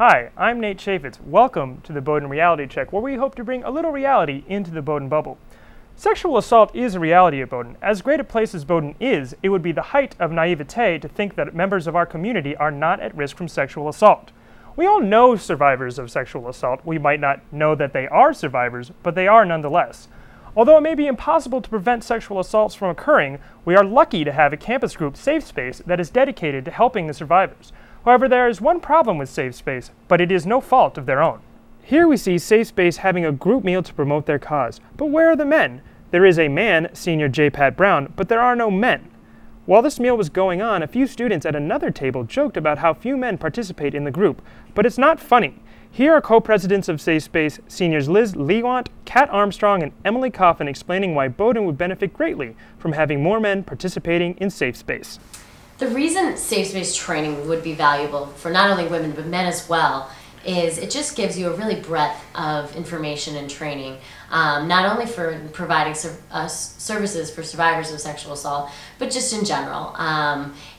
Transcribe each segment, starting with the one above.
Hi, I'm Nate Chaffetz. Welcome to the Bowdoin Reality Check, where we hope to bring a little reality into the Bowdoin bubble. Sexual assault is a reality at Bowdoin. As great a place as Bowdoin is, it would be the height of naivete to think that members of our community are not at risk from sexual assault. We all know survivors of sexual assault. We might not know that they are survivors, but they are nonetheless. Although it may be impossible to prevent sexual assaults from occurring, we are lucky to have a campus group, Safe Space, that is dedicated to helping the survivors. However, there is one problem with Safe Space, but it is no fault of their own. Here we see Safe Space having a group meal to promote their cause. But where are the men? There is a man, Senior J. Pat Brown, but there are no men. While this meal was going on, a few students at another table joked about how few men participate in the group, but it's not funny. Here are co-presidents of Safe Space, Seniors Liz Lewant, Kat Armstrong, and Emily Coffin explaining why Bowdoin would benefit greatly from having more men participating in Safe Space. The reason Safe Space training would be valuable for not only women but men as well is it just gives you a really breadth of information and training, not only for providing services for survivors of sexual assault, but just in general.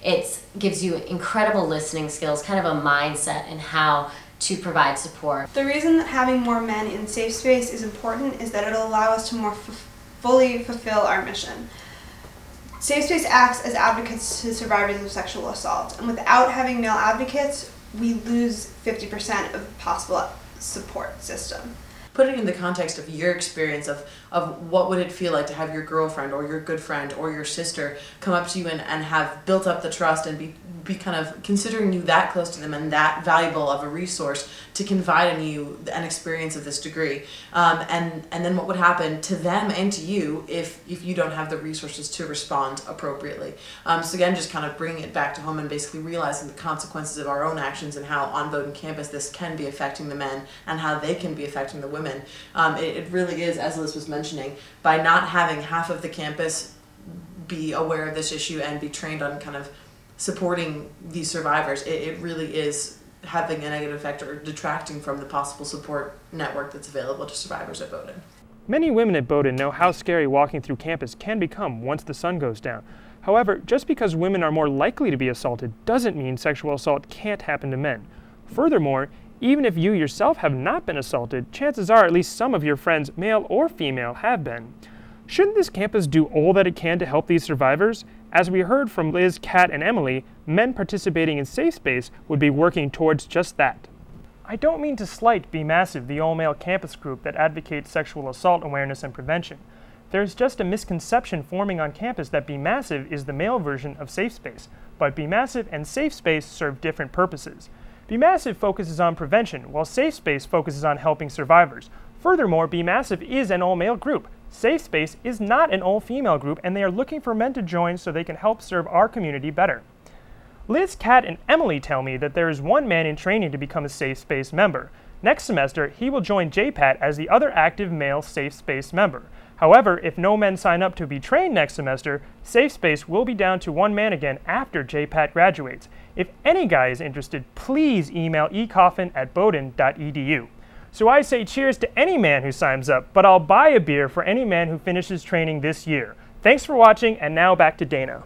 It gives you incredible listening skills, kind of a mindset in how to provide support. The reason that having more men in Safe Space is important is that it'll allow us to more fully fulfill our mission. Safe Space acts as advocates to survivors of sexual assault, and without having male advocates, we lose 50% of possible support system. Put it in the context of your experience of what would it feel like to have your girlfriend or your good friend or your sister come up to you and have built up the trust and be kind of considering you that close to them and that valuable of a resource to confide in you an experience of this degree. And then what would happen to them and to you if you don't have the resources to respond appropriately. So again, just kind of bringing it back to home and basically realizing the consequences of our own actions and how on Bowdoin campus this can be affecting the men and how they can be affecting the women. It really is, as Liz was mentioning, by not having half of the campus be aware of this issue and be trained on kind of supporting these survivors, it really is having a negative effect or detracting from the possible support network that's available to survivors at Bowdoin. Many women at Bowdoin know how scary walking through campus can become once the sun goes down. However, just because women are more likely to be assaulted doesn't mean sexual assault can't happen to men. Furthermore, even if you yourself have not been assaulted, chances are at least some of your friends, male or female, have been. Shouldn't this campus do all that it can to help these survivors? As we heard from Liz, Kat, and Emily, men participating in Safe Space would be working towards just that. I don't mean to slight Be Massive, the all-male campus group that advocates sexual assault awareness and prevention. There's just a misconception forming on campus that Be Massive is the male version of Safe Space, but Be Massive and Safe Space serve different purposes. Be Massive focuses on prevention, while Safe Space focuses on helping survivors. Furthermore, Be Massive is an all-male group. Safe Space is not an all-female group, and they are looking for men to join so they can help serve our community better. Liz, Kat, and Emily tell me that there is one man in training to become a Safe Space member. Next semester, he will join JPAT as the other active male Safe Space member. However, if no men sign up to be trained next semester, Safe Space will be down to one man again after JPAT graduates. If any guy is interested, please email ecoffin@bowdoin.edu. So I say cheers to any man who signs up, but I'll buy a beer for any man who finishes training this year. Thanks for watching, and now back to Dana.